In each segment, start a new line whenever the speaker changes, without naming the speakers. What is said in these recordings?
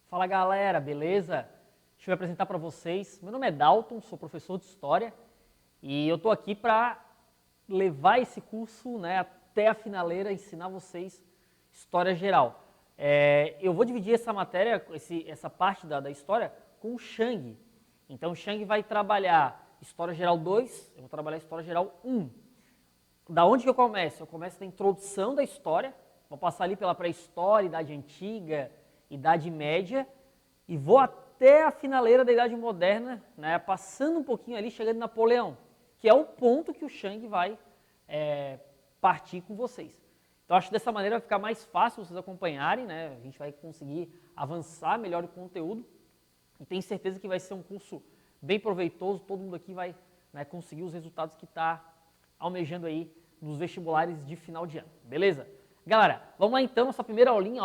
Fala galera, beleza? Deixa eu me apresentar para vocês. Meu nome é Dalton, sou professor de História e eu estou aqui para levar esse curso, até a finaleira, ensinar vocês História Geral. Eu vou dividir essa matéria, essa parte da História com o Shang. Então o Shang vai trabalhar História Geral 2, eu vou trabalhar História Geral 1. Da onde que eu começo? Eu começo da introdução da história, vou passar ali pela pré-história, Idade Antiga, Idade Média, e vou até a finaleira da Idade Moderna, passando um pouquinho ali, chegando em Napoleão, que é o ponto que o Shang vai partir com vocês. Então acho que dessa maneira vai ficar mais fácil vocês acompanharem, a gente vai conseguir avançar melhor o conteúdo, e tenho certeza que vai ser um curso bem proveitoso, todo mundo aqui vai conseguir os resultados que está almejando aí nos vestibulares de final de ano, beleza? Galera, vamos lá então, nossa primeira aulinha,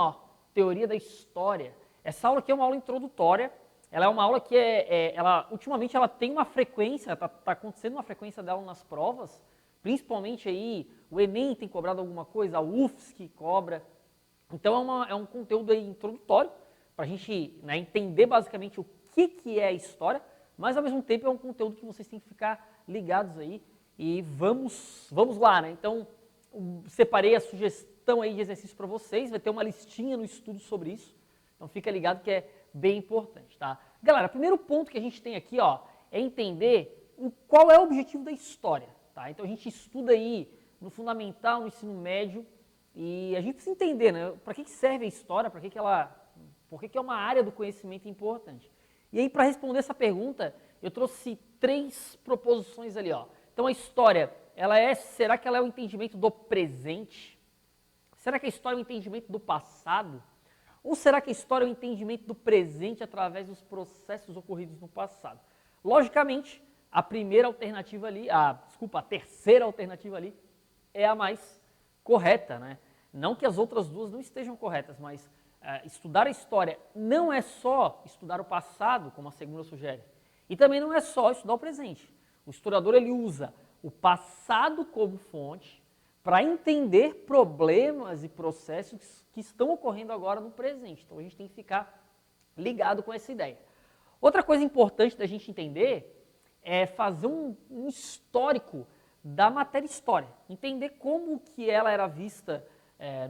Teoria da História. Essa aula aqui é uma aula introdutória, ela é uma aula que ultimamente ela tem uma frequência, está acontecendo uma frequência dela nas provas, principalmente aí o Enem tem cobrado alguma coisa, a UFSC cobra, então é um conteúdo aí introdutório, para a gente entender basicamente o que é história, mas ao mesmo tempo é um conteúdo que vocês têm que ficar ligados aí, e vamos lá, Então, separei a sugestão aí de exercício para vocês, vai ter uma listinha no estudo sobre isso, então fica ligado que é bem importante, tá? Galera, o primeiro ponto que a gente tem aqui, é entender qual é o objetivo da história, tá? Então a gente estuda aí no fundamental, no ensino médio, e a gente precisa entender, para que serve a história, por que é uma área do conhecimento importante. E aí, para responder essa pergunta, eu trouxe 3 proposições ali, Então a história, será que ela é o entendimento do presente? Será que a história é o entendimento do passado? Ou será que a história é o entendimento do presente através dos processos ocorridos no passado? Logicamente, a terceira alternativa ali é a mais correta, Não que as outras duas não estejam corretas, mas estudar a história não é só estudar o passado, como a segunda sugere, e também não é só estudar o presente. O historiador ele usa o passado como fonte para entender problemas e processos que estão ocorrendo agora no presente. Então a gente tem que ficar ligado com essa ideia. Outra coisa importante da gente entender é fazer um histórico da matéria história. Entender como que ela era vista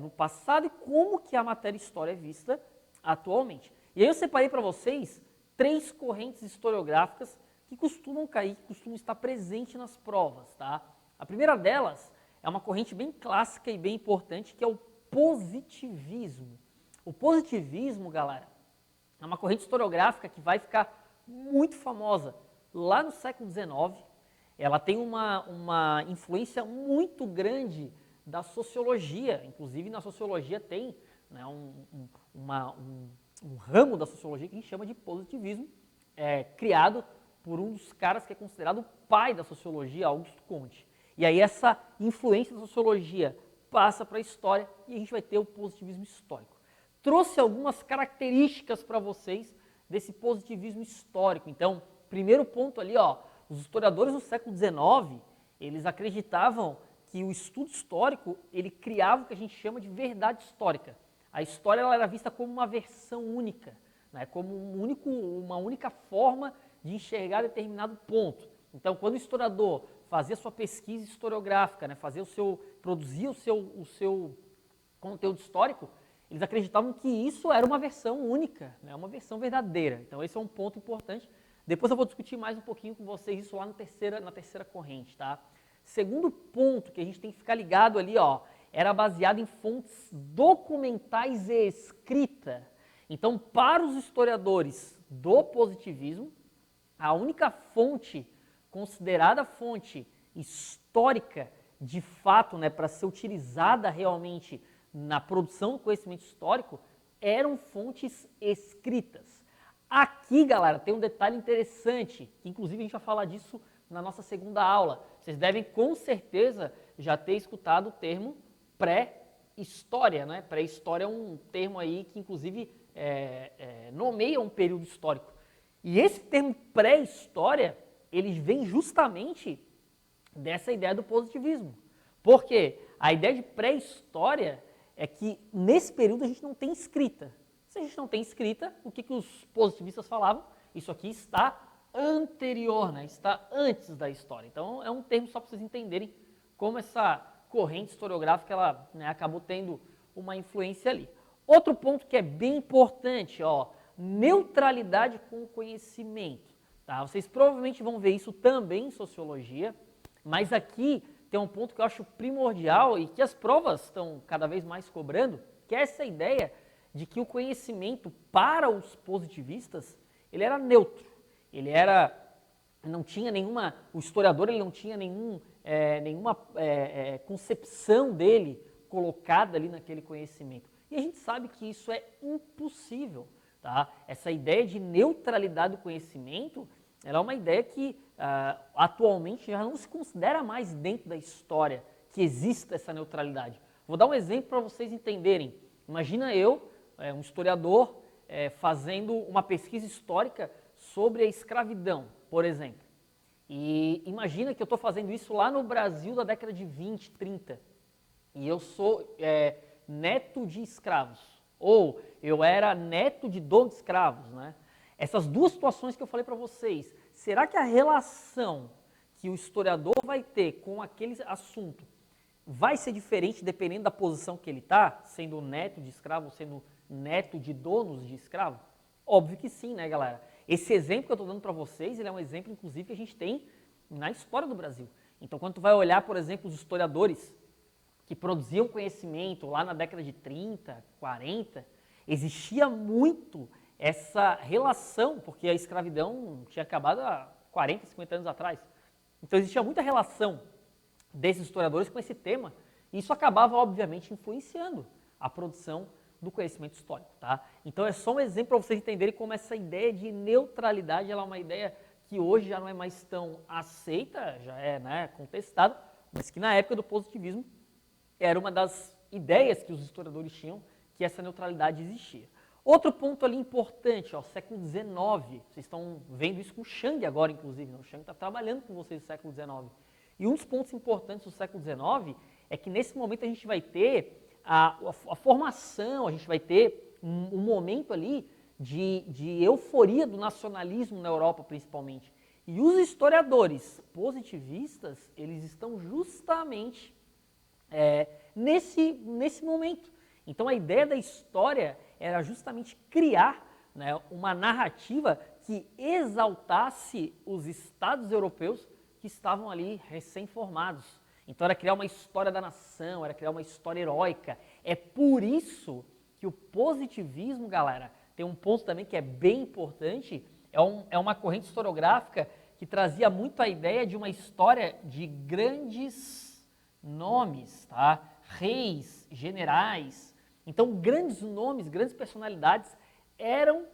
no passado e como que a matéria história é vista atualmente. E aí eu separei para vocês 3 correntes historiográficas que costumam cair, que costumam estar presentes nas provas, tá? A primeira delas é uma corrente bem clássica e bem importante, que é o positivismo. O positivismo, galera, é uma corrente historiográfica que vai ficar muito famosa lá no século XIX. Ela tem uma influência muito grande da sociologia, inclusive na sociologia tem um ramo da sociologia que a gente chama de positivismo, criado por um dos caras que é considerado o pai da sociologia, Augusto Comte. E aí essa influência da sociologia passa para a história e a gente vai ter o positivismo histórico. Trouxe algumas características para vocês desse positivismo histórico. Então, primeiro ponto ali, os historiadores do século XIX, eles acreditavam que o estudo histórico, ele criava o que a gente chama de verdade histórica. A história ela era vista como uma versão única, como uma única forma de enxergar determinado ponto. Então, quando o historiador fazia sua pesquisa historiográfica, produzia o seu conteúdo histórico, eles acreditavam que isso era uma versão única, uma versão verdadeira. Então, esse é um ponto importante. Depois eu vou discutir mais um pouquinho com vocês isso lá na terceira corrente, tá? Segundo ponto que a gente tem que ficar ligado ali, era baseado em fontes documentais e escrita. Então, para os historiadores do positivismo, a única fonte considerada fonte histórica, de fato, para ser utilizada realmente na produção do conhecimento histórico, eram fontes escritas. Aqui, galera, tem um detalhe interessante, que inclusive a gente vai falar disso na nossa segunda aula. Vocês devem, com certeza, já ter escutado o termo pré-história, Pré-história é um termo aí que, inclusive, nomeia um período histórico. E esse termo pré-história, ele vem justamente dessa ideia do positivismo. Porque a ideia de pré-história é que, nesse período, a gente não tem escrita. Se a gente não tem escrita, o que os positivistas falavam? Isso aqui está anterior, né? Está antes da história. Então, é um termo só para vocês entenderem como essa corrente historiográfica ela, né, acabou tendo uma influência ali. Outro ponto que é bem importante, ó, neutralidade com o conhecimento. Tá? Vocês provavelmente vão ver isso também em sociologia, mas aqui tem um ponto que eu acho primordial e que as provas estão cada vez mais cobrando, que é essa ideia de que o conhecimento para os positivistas, ele era neutro, ele era, não tinha nenhuma, o historiador ele não tinha nenhuma concepção dele colocada ali naquele conhecimento. E a gente sabe que isso é impossível, tá? Essa ideia de neutralidade do conhecimento, ela é uma ideia que atualmente já não se considera mais dentro da história que exista essa neutralidade. Vou dar um exemplo para vocês entenderem. Imagina eu, um historiador, fazendo uma pesquisa histórica sobre a escravidão, por exemplo. E imagina que eu estou fazendo isso lá no Brasil da década de 20, 30. E eu sou neto de escravos. Ou eu era neto de dono de escravos, né? Essas duas situações que eu falei para vocês, será que a relação que o historiador vai ter com aquele assunto vai ser diferente dependendo da posição que ele está, sendo neto de escravo, sendo neto de donos de escravo? Óbvio que sim, né, galera? Esse exemplo que eu estou dando para vocês, ele é um exemplo, inclusive, que a gente tem na história do Brasil. Então, quando tu vai olhar, por exemplo, os historiadores que produziam conhecimento lá na década de 30, 40, existia muito essa relação, porque a escravidão tinha acabado há 40, 50 anos atrás. Então, existia muita relação desses historiadores com esse tema, e isso acabava, obviamente, influenciando a produção do conhecimento histórico, tá? Então, é só um exemplo para vocês entenderem como essa ideia de neutralidade ela é uma ideia que hoje já não é mais tão aceita, já é, né, contestada, mas que na época do positivismo era uma das ideias que os historiadores tinham, que essa neutralidade existia. Outro ponto ali importante, ó, século XIX, vocês estão vendo isso com o Chang agora, inclusive, né? O Chang está trabalhando com vocês no século XIX. E um dos pontos importantes do século XIX é que nesse momento a gente vai ter a formação, a gente vai ter um momento ali de euforia do nacionalismo na Europa, principalmente. E os historiadores positivistas, eles estão justamente nesse momento. Então a ideia da história era justamente criar, né, uma narrativa que exaltasse os estados europeus que estavam ali recém-formados. Então era criar uma história da nação, era criar uma história heróica. É por isso que o positivismo, galera, tem um ponto também que é bem importante, é uma corrente historiográfica que trazia muito a ideia de uma história de grandes nomes, tá? Reis, generais. Então, grandes nomes, grandes personalidades eram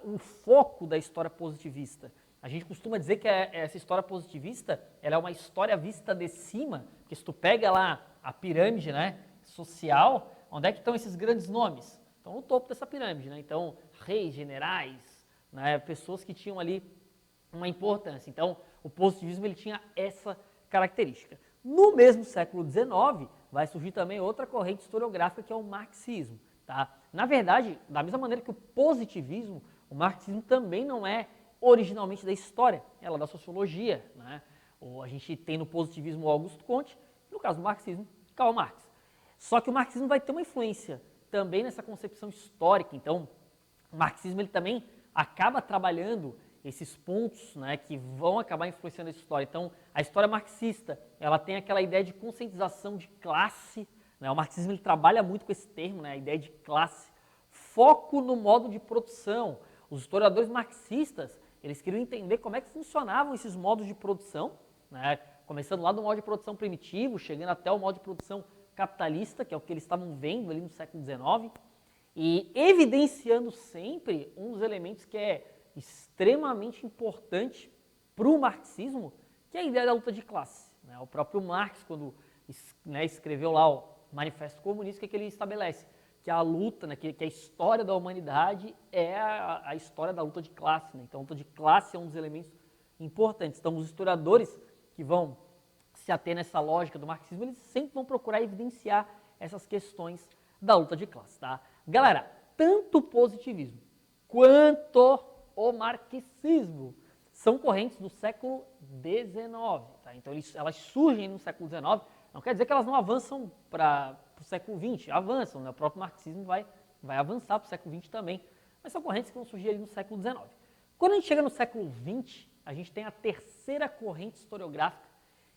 o foco da história positivista. A gente costuma dizer que essa história positivista ela é uma história vista de cima, porque se tu pega lá a pirâmide, né, social, onde é que estão esses grandes nomes? Estão no topo dessa pirâmide, né? Então, reis, generais, né, pessoas que tinham ali uma importância. Então, o positivismo ele tinha essa característica. No mesmo século XIX, vai surgir também outra corrente historiográfica que é o marxismo. Tá? Na verdade, da mesma maneira que o positivismo, o marxismo também não é originalmente da história, ela é da sociologia. Né? A gente tem no positivismo Augusto Comte, no caso do marxismo, Karl Marx. Só que o marxismo vai ter uma influência também nessa concepção histórica. Então, o marxismo ele também acaba trabalhando esses pontos, né, que vão acabar influenciando essa história. Então, a história marxista, ela tem aquela ideia de conscientização de classe, né? O marxismo ele trabalha muito com esse termo, né, a ideia de classe, foco no modo de produção. Os historiadores marxistas, eles queriam entender como é que funcionavam esses modos de produção, né, começando lá do modo de produção primitivo, chegando até o modo de produção capitalista, que é o que eles estavam vendo ali no século XIX, e evidenciando sempre um dos elementos que é extremamente importante para o marxismo, que é a ideia da luta de classe. Né? O próprio Marx, quando escreveu lá o Manifesto Comunista, que ele estabelece? Que a luta, né, que a história da humanidade é a história da luta de classe. Né? Então, a luta de classe é um dos elementos importantes. Então, os historiadores que vão se ater nessa lógica do marxismo, eles sempre vão procurar evidenciar essas questões da luta de classe. Tá? Galera, tanto o positivismo quanto o marxismo são correntes do século XIX. Tá? Então, elas surgem no século XIX, não quer dizer que elas não avançam para o século XX, avançam, né? O próprio marxismo vai avançar para o século XX também, mas são correntes que vão surgir ali no século XIX. Quando a gente chega no século XX, a gente tem a terceira corrente historiográfica,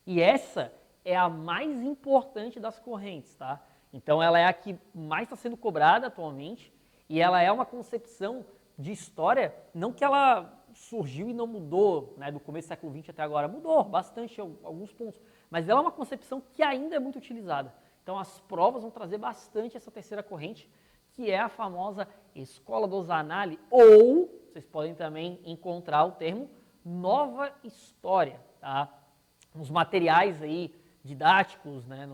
e essa é a mais importante das correntes, tá? Então ela é a que mais está sendo cobrada atualmente, e ela é uma concepção de história, não que ela surgiu e não mudou, né, do começo do século XX até agora, mudou bastante alguns pontos, mas ela é uma concepção que ainda é muito utilizada. Então as provas vão trazer bastante essa terceira corrente, que é a famosa Escola dos Zanelli, ou vocês podem também encontrar o termo Nova História, tá? Nos materiais aí didáticos, né,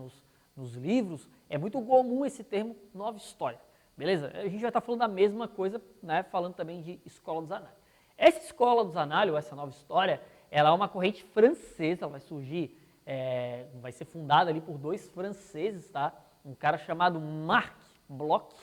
nos livros, é muito comum esse termo Nova História, beleza? A gente vai estar falando da mesma coisa, né, falando também de Escola dos Zanelli. Essa Escola dos Zanelli, ou essa Nova História, ela é uma corrente francesa, ela vai surgir, vai ser fundada ali por dois franceses, tá? Um cara chamado Marc Bloch,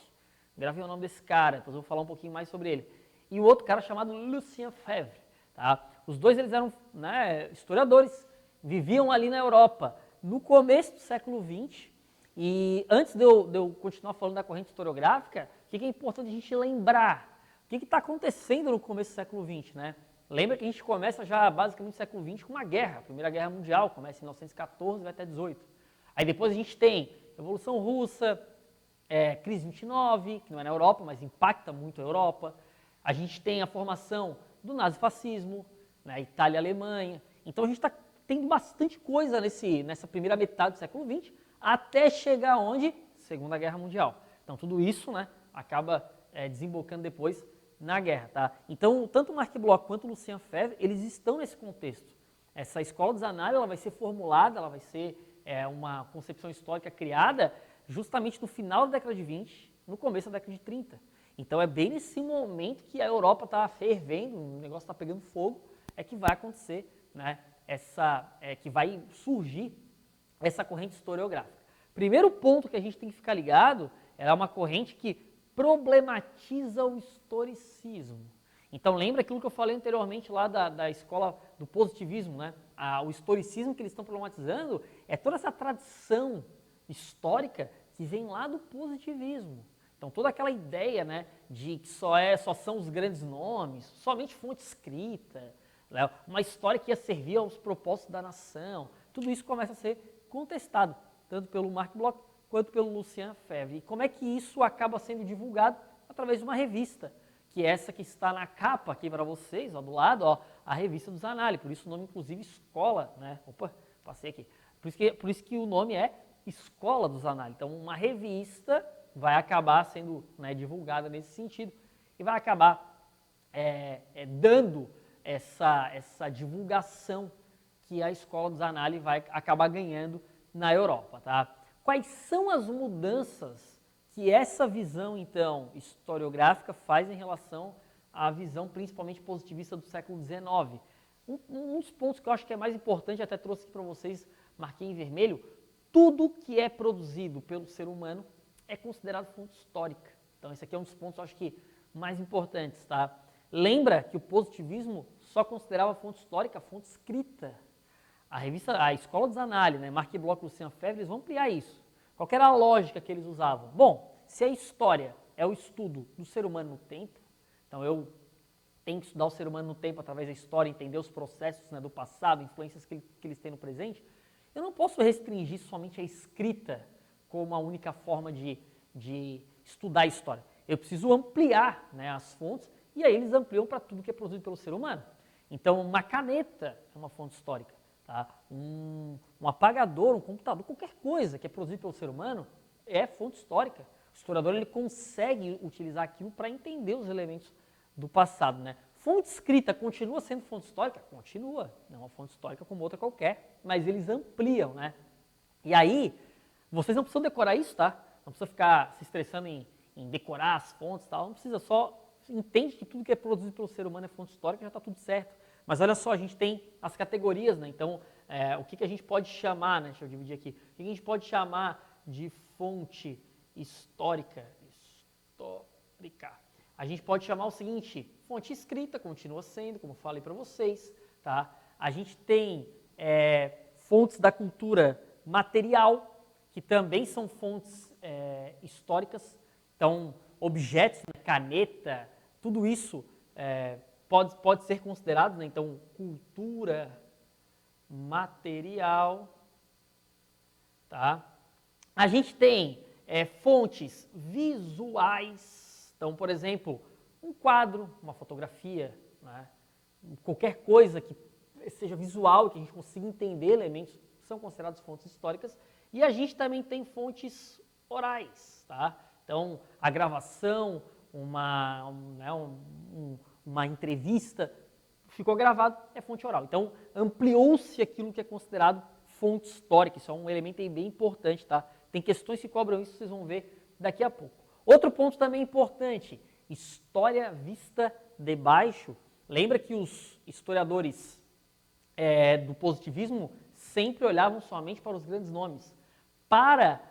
gravei o nome desse cara, depois eu vou falar um pouquinho mais sobre ele. E o outro cara chamado Lucien Febvre. Tá? Os dois eles eram, né, historiadores, viviam ali na Europa no começo do século XX. E antes de eu continuar falando da corrente historiográfica, o que é importante a gente lembrar? O que está acontecendo no começo do século XX? Né? Lembra que a gente começa já basicamente no século XX com uma guerra, a Primeira Guerra Mundial, começa em 1914 e vai até 18. Aí depois a gente tem Revolução Russa, crise 29, que não é na Europa, mas impacta muito a Europa. A gente tem a formação do nazifascismo, né, Itália e Alemanha. Então a gente está tendo bastante coisa nessa primeira metade do século XX, até chegar onde? Segunda Guerra Mundial. Então tudo isso, né, acaba desembocando depois na guerra. Tá? Então tanto o Marc Bloch quanto o Lucien Febvre, eles estão nesse contexto. Essa Escola dos Zanelli, ela vai ser formulada, ela vai ser uma concepção histórica criada justamente no final da década de 20, no começo da década de 30. Então é bem nesse momento que a Europa está fervendo, o negócio está pegando fogo, é que vai acontecer, né, que vai surgir essa corrente historiográfica. Primeiro ponto que a gente tem que ficar ligado é uma corrente que problematiza o historicismo. Então lembra aquilo que eu falei anteriormente lá da escola do positivismo, né? O historicismo que eles estão problematizando é toda essa tradição histórica que vem lá do positivismo. Então toda aquela ideia, né, de que só são os grandes nomes, somente fonte escrita, né, uma história que ia servir aos propósitos da nação, tudo isso começa a ser contestado, tanto pelo Marc Bloch quanto pelo Lucien Febvre. E como é que isso acaba sendo divulgado? Através de uma revista, que é essa que está na capa aqui para vocês, ó, do lado, ó, a revista dos Zanelli, por isso o nome inclusive Escola, né? Opa, passei aqui. Por isso que o nome é Escola dos Zanelli. Então uma revista vai acabar sendo, né, divulgada nesse sentido e vai acabar dando essa divulgação que a Escola dos Zanelli vai acabar ganhando na Europa. Tá? Quais são as mudanças que essa visão, então, historiográfica faz em relação à visão principalmente positivista do século XIX? Um dos pontos que eu acho que é mais importante, até trouxe aqui para vocês, marquei em vermelho, tudo que é produzido pelo ser humano é considerado fonte histórica. Então esse aqui é um dos pontos, eu acho que, mais importantes. Tá? Lembra que o positivismo só considerava fonte histórica a fonte escrita. A Escola dos Zanelli, né, Marc Bloch e Lucien Febvre, eles vão ampliar isso. Qual era a lógica que eles usavam? Bom, se a história é o estudo do ser humano no tempo, então eu tenho que estudar o ser humano no tempo através da história, entender os processos, né, do passado, influências que eles têm no presente, eu não posso restringir somente a escrita como uma única forma de estudar a história. Eu preciso ampliar, né, as fontes, e aí eles ampliam para tudo que é produzido pelo ser humano. Então, uma caneta é uma fonte histórica. Tá? Um apagador, um computador, qualquer coisa que é produzido pelo ser humano é fonte histórica. O historiador ele consegue utilizar aquilo para entender os elementos do passado. Né? Fonte escrita continua sendo fonte histórica? Continua. É uma fonte histórica como outra qualquer, mas eles ampliam. Né? E aí, vocês não precisam decorar isso, tá? Não precisa ficar se estressando em decorar as fontes e tal. Não precisa, só entende que tudo que é produzido pelo ser humano é fonte histórica e já está tudo certo. Mas olha só, a gente tem as categorias, né? Então, o que a gente pode chamar, né? Deixa eu dividir aqui. O que a gente pode chamar de fonte histórica? histórica. A gente pode chamar o seguinte, fonte escrita, continua sendo, como falei para vocês, tá? A gente tem fontes da cultura material, que também são fontes históricas. Então, objetos, né, caneta, tudo isso pode ser considerado, né? Então, cultura material, tá? A gente tem fontes visuais. Então, por exemplo, um quadro, uma fotografia, né? Qualquer coisa que seja visual, que a gente consiga entender elementos, são considerados fontes históricas. E a gente também tem fontes orais, tá? Então, a gravação, uma entrevista, ficou gravado, é fonte oral. Então, ampliou-se aquilo que é considerado fonte histórica. Isso é um elemento aí bem importante, tá? Tem questões que cobram isso, vocês vão ver daqui a pouco. Outro ponto também importante, história vista de baixo. Lembra que os historiadores do positivismo sempre olhavam somente para os grandes nomes. Para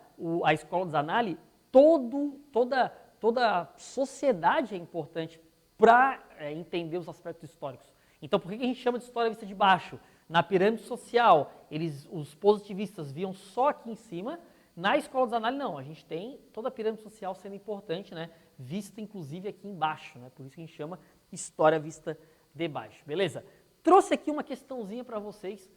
a escola de Zanelli, toda a sociedade é importante para entender os aspectos históricos. Então, por que a gente chama de história vista de baixo? Na pirâmide social, os positivistas viam só aqui em cima. Na escola de Zanelli, não. A gente tem toda a pirâmide social sendo importante, né? Vista, inclusive, aqui embaixo. Né? Por isso que a gente chama história vista de baixo. Beleza? Trouxe aqui uma questãozinha para vocês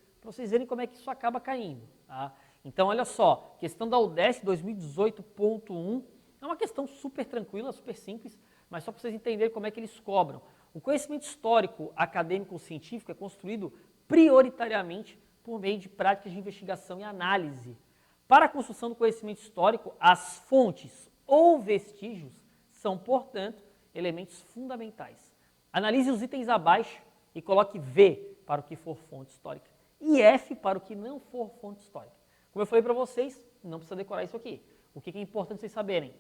verem como é que isso acaba caindo. Tá? Então, olha só. Questão da UDESC 2018.1. É uma questão super tranquila, super simples, mas só para vocês entenderem como é que eles cobram. O conhecimento histórico, acadêmico ou científico é construído prioritariamente por meio de práticas de investigação e análise. Para a construção do conhecimento histórico, as fontes ou vestígios são, portanto, elementos fundamentais. Analise os itens abaixo e coloque V para o que for fonte histórica e F para o que não for fonte histórica. Como eu falei para vocês, não precisa decorar isso aqui. O que é importante vocês saberem?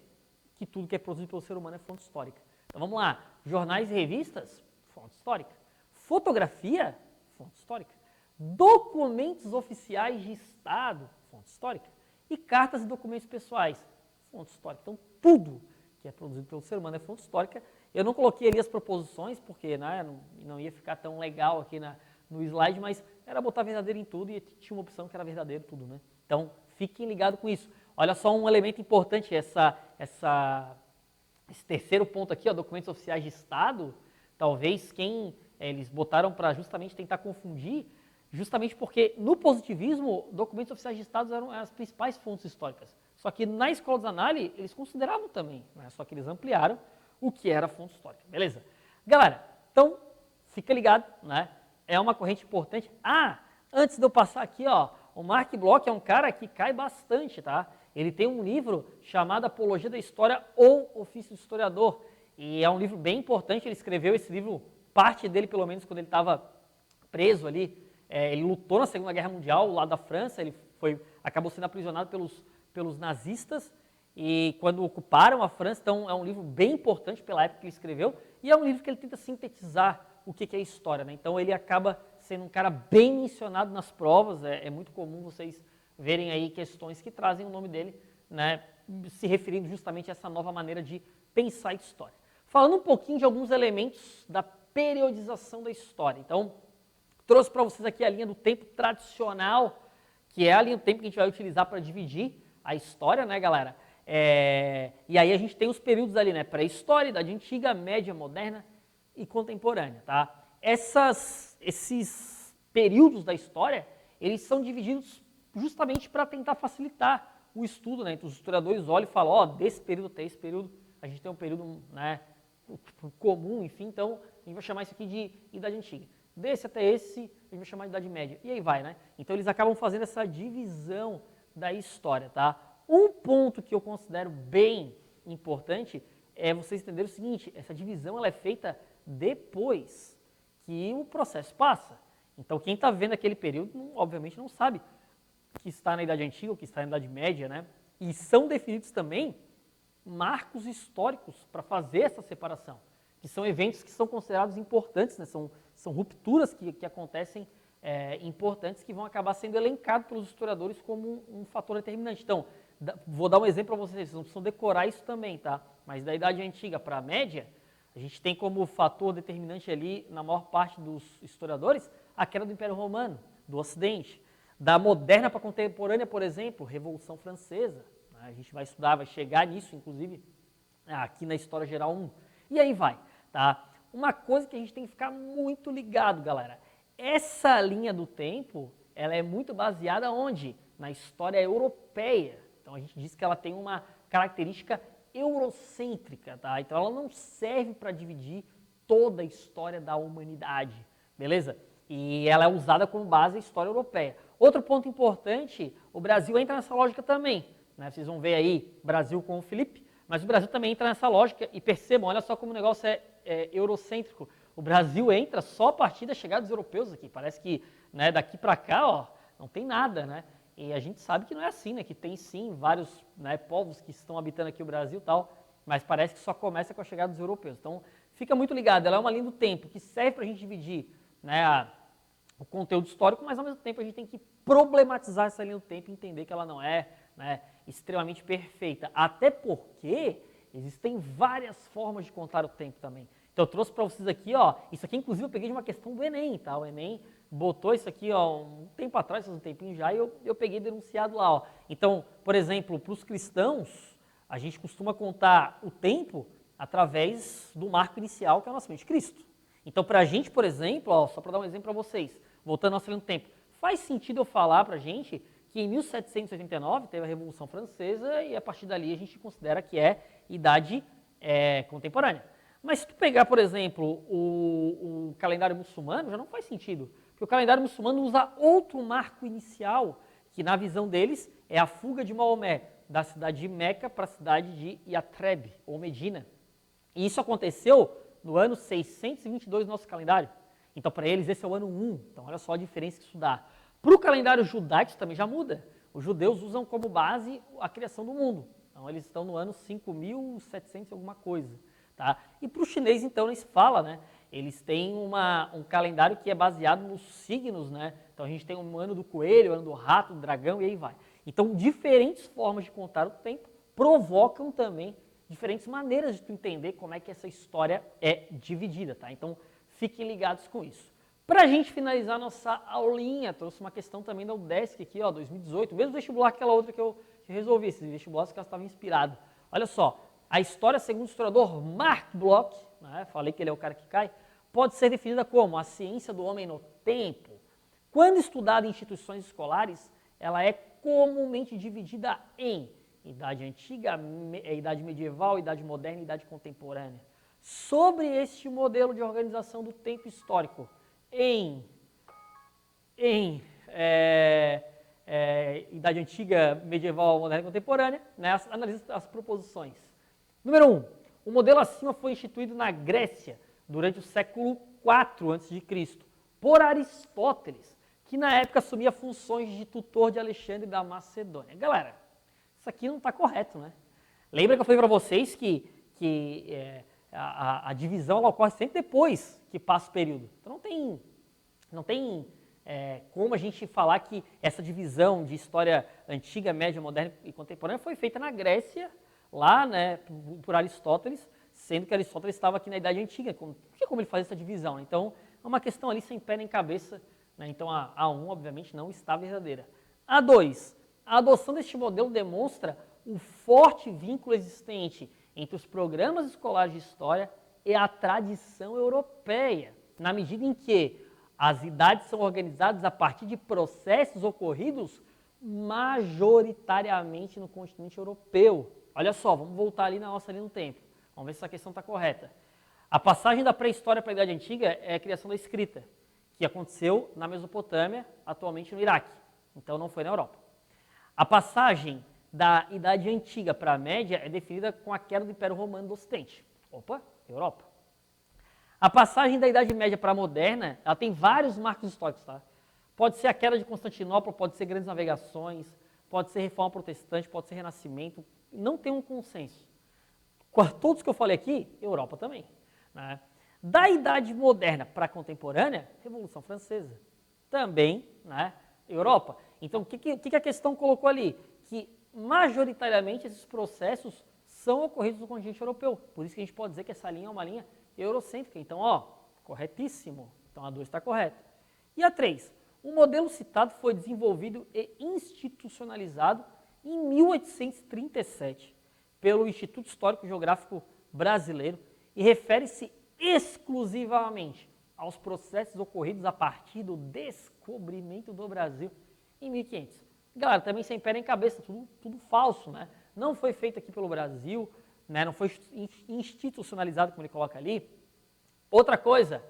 Que tudo que é produzido pelo ser humano é fonte histórica. Então vamos lá, jornais e revistas, fonte histórica. Fotografia, fonte histórica. Documentos oficiais de Estado, fonte histórica. E cartas e documentos pessoais, fonte histórica. Então tudo que é produzido pelo ser humano é fonte histórica. Eu não coloquei ali as proposições, porque né, não ia ficar tão legal aqui no slide, mas era botar verdadeiro em tudo e tinha uma opção que era verdadeiro tudo, né? Então fiquem ligados com isso. Olha só um elemento importante, esse terceiro ponto aqui, ó, documentos oficiais de Estado, talvez eles botaram para justamente tentar confundir, justamente porque no positivismo, documentos oficiais de Estado eram as principais fontes históricas. Só que na escola de Zanelli, eles consideravam também, né? Só que eles ampliaram o que era fonte histórica, beleza? Galera, então, fica ligado, né? É uma corrente importante. Antes de eu passar aqui, ó, o Mark Bloch é um cara que cai bastante, tá? Ele tem um livro chamado Apologia da História ou Ofício de Historiador. E é um livro bem importante, ele escreveu esse livro, parte dele pelo menos quando ele estava preso ali. Ele lutou na Segunda Guerra Mundial, lá da França, ele acabou sendo aprisionado pelos nazistas. E quando ocuparam a França, então é um livro bem importante pela época que ele escreveu. E é um livro que ele tenta sintetizar o que é história, né? Então ele acaba sendo um cara bem mencionado nas provas, é muito comum vocês verem aí questões que trazem o nome dele, né, se referindo justamente a essa nova maneira de pensar a história. Falando um pouquinho de alguns elementos da periodização da história. Então, trouxe para vocês aqui a linha do tempo tradicional, que é a linha do tempo que a gente vai utilizar para dividir a história, né, galera? E aí a gente tem os períodos ali, né, pré-história, idade antiga, média, moderna e contemporânea, tá? Esses períodos da história, eles são divididos justamente para tentar facilitar o estudo, né? Então os historiadores olham e falam, desse período até esse período, a gente tem um período, né, comum, enfim, então a gente vai chamar isso aqui de Idade Antiga. Desse até esse, a gente vai chamar de Idade Média. E aí vai, né? Então eles acabam fazendo essa divisão da história, tá? Um ponto que eu considero bem importante é vocês entenderem o seguinte, essa divisão ela é feita depois que o processo passa. Então quem está vendo aquele período, obviamente não sabe que está na Idade Antiga ou que está na Idade Média, né? E são definidos também marcos históricos para fazer essa separação, que são eventos que são considerados importantes, né? São rupturas que acontecem importantes que vão acabar sendo elencados pelos historiadores como um fator determinante. Então, Vou dar um exemplo para vocês não precisam decorar isso também, tá? Mas da Idade Antiga para a Média, a gente tem como fator determinante ali, na maior parte dos historiadores, a queda do Império Romano, do Ocidente. Da moderna para a contemporânea, por exemplo, Revolução Francesa. Né? A gente vai estudar, vai chegar nisso, inclusive, aqui na História Geral 1. E aí vai, tá? Uma coisa que a gente tem que ficar muito ligado, galera. Essa linha do tempo, ela é muito baseada onde? Na história europeia. Então a gente diz que ela tem uma característica eurocêntrica, tá? Então ela não serve para dividir toda a história da humanidade, beleza? E ela é usada como base a história europeia. Outro ponto importante, o Brasil entra nessa lógica também, né? Vocês vão ver aí Brasil com o Felipe, mas o Brasil também entra nessa lógica e percebam, olha só como o negócio é eurocêntrico. O Brasil entra só a partir da chegada dos europeus aqui. Parece que, né, daqui para cá, ó, não tem nada, né? E a gente sabe que não é assim, né? Que tem sim vários, né, povos que estão habitando aqui o Brasil e tal, mas parece que só começa com a chegada dos europeus. Então, fica muito ligado. Ela é uma linha do tempo que serve para a gente dividir, né, o conteúdo histórico, mas ao mesmo tempo a gente tem que problematizar essa linha do tempo e entender que ela não é, né, extremamente perfeita. Até porque existem várias formas de contar o tempo também. Então eu trouxe para vocês aqui, ó, isso aqui inclusive eu peguei de uma questão do Enem, tá? O Enem botou isso aqui, ó, um tempo atrás, faz um tempinho já, e eu peguei denunciado lá, ó. Então, por exemplo, para os cristãos, a gente costuma contar o tempo através do marco inicial, que é o nascimento de Cristo. Então, para a gente, por exemplo, ó, só para dar um exemplo para vocês, voltando ao nosso tempo, faz sentido eu falar para a gente que em 1789 teve a Revolução Francesa e a partir dali a gente considera que é idade contemporânea. Mas se tu pegar, por exemplo, o calendário muçulmano, já não faz sentido, porque o calendário muçulmano usa outro marco inicial, que na visão deles é a fuga de Maomé da cidade de Meca para a cidade de Yatreb, ou Medina. E isso aconteceu no ano 622 do nosso calendário. Então, para eles, esse é o ano 1. Então, olha só a diferença que isso dá. Para o calendário judaico, isso também já muda. Os judeus usam como base a criação do mundo. Então, eles estão no ano 5.700 alguma coisa. Tá? E para o chinês, então, nem se fala, né? Eles têm um calendário que é baseado nos signos, né? Então, a gente tem um ano do coelho, ano do rato, do dragão, e aí vai. Então, diferentes formas de contar o tempo provocam também diferentes maneiras de tu entender como é que essa história é dividida, tá? Então, fiquem ligados com isso. Para a gente finalizar nossa aulinha, trouxe uma questão também da UDESC aqui, ó, 2018, mesmo vestibular que aquela outra que eu resolvi, esses vestibulares que elas estavam inspirados. Olha só, a história, segundo o historiador Mark Bloch, né, falei que ele é o cara que cai, pode ser definida como a ciência do homem no tempo. Quando estudada em instituições escolares, ela é comumente dividida em idade antiga, idade medieval, idade moderna e idade contemporânea. Sobre este modelo de organização do tempo histórico, em idade antiga, medieval, moderna e contemporânea, né, analisa as proposições. Número 1. O modelo acima foi instituído na Grécia durante o século IV a.C., por Aristóteles, que na época assumia funções de tutor de Alexandre da Macedônia. Galera, isso aqui não está correto, né? Lembra que eu falei para vocês que a divisão ela ocorre sempre depois que passa o período. Então não tem como a gente falar que essa divisão de história antiga, média, moderna e contemporânea foi feita na Grécia, lá, né, por Aristóteles, sendo que Aristóteles estava aqui na Idade Antiga. Não tinha como ele fazer essa divisão. Então, é uma questão ali sem pé nem cabeça. Né? Então, a A1, obviamente, não está verdadeira. A2, a adoção deste modelo demonstra o forte vínculo existente entre os programas escolares de história e a tradição europeia, na medida em que as idades são organizadas a partir de processos ocorridos majoritariamente no continente europeu. Olha só, vamos voltar ali na nossa linha do tempo. Vamos ver se essa questão está correta. A passagem da pré-história para a Idade Antiga é a criação da escrita, que aconteceu na Mesopotâmia, atualmente no Iraque. Então não foi na Europa. A passagem da Idade Antiga para a Média é definida com a queda do Império Romano do Ocidente. Opa, Europa. A passagem da Idade Média para a Moderna, ela tem vários marcos históricos, tá? Pode ser a queda de Constantinopla, pode ser grandes navegações, pode ser reforma protestante, pode ser renascimento. Não tem um consenso. Todos que eu falei aqui, Europa também. Né? Da Idade Moderna para a Contemporânea, Revolução Francesa. Também, né, Europa. Então, o que a questão colocou ali? Que majoritariamente esses processos são ocorridos no continente europeu. Por isso que a gente pode dizer que essa linha é uma linha eurocêntrica. Então, ó, corretíssimo. Então a 2 está correta. E a 3, o modelo citado foi desenvolvido e institucionalizado em 1837 pelo Instituto Histórico e Geográfico Brasileiro e refere-se exclusivamente aos processos ocorridos a partir do descobrimento do Brasil em 1500. Galera, também sem pé nem cabeça, tudo falso, né? Não foi feito aqui pelo Brasil, né? Não foi institucionalizado como ele coloca ali. Outra coisa,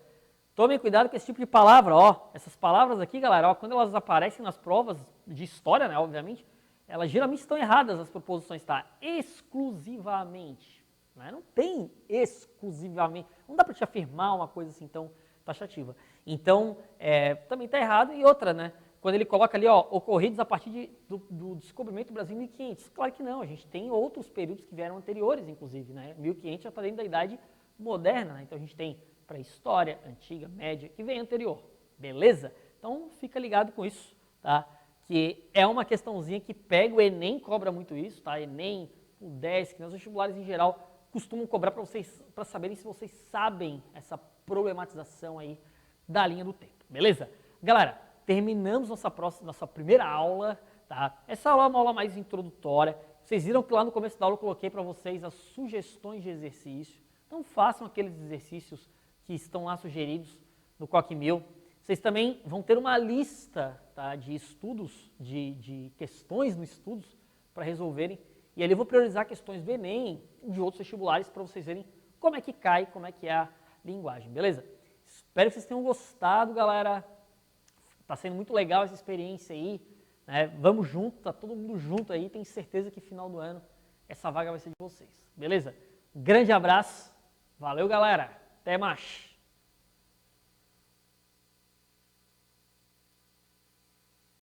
tomem cuidado com esse tipo de palavra, ó. Essas palavras aqui, galera, ó, quando elas aparecem nas provas de história, né, obviamente, elas geralmente estão erradas, as proposições, tá? Exclusivamente, né? Não tem exclusivamente, não dá para te afirmar uma coisa assim tão taxativa. Então, também está errado. E outra, né? Quando ele coloca ali, ó, ocorridos a partir do descobrimento do Brasil em 1500. Claro que não, a gente tem outros períodos que vieram anteriores, inclusive, né? 1500 já está dentro da idade moderna, né? Então a gente tem pré-história, antiga, média, que vem anterior, beleza? Então fica ligado com isso, tá? Que é uma questãozinha que pega o Enem, cobra muito isso, tá? Enem, o 10, que nos vestibulares em geral costumam cobrar para vocês, para saberem se vocês sabem essa problematização aí da linha do tempo, beleza? Galera, terminamos nossa primeira aula, tá? Essa aula é uma aula mais introdutória. Vocês viram que lá no começo da aula eu coloquei para vocês as sugestões de exercício. Então façam aqueles exercícios que estão lá sugeridos no CocMil. Vocês também vão ter uma lista, tá, de estudos, de questões no estudos para resolverem. E ali eu vou priorizar questões do Enem e de outros vestibulares para vocês verem como é que cai, como é que é a linguagem, beleza? Espero que vocês tenham gostado, galera. Tá sendo muito legal essa experiência aí, né? Vamos junto, tá todo mundo junto aí. Tenho certeza que final do ano essa vaga vai ser de vocês, beleza? Grande abraço, valeu, galera. Até mais.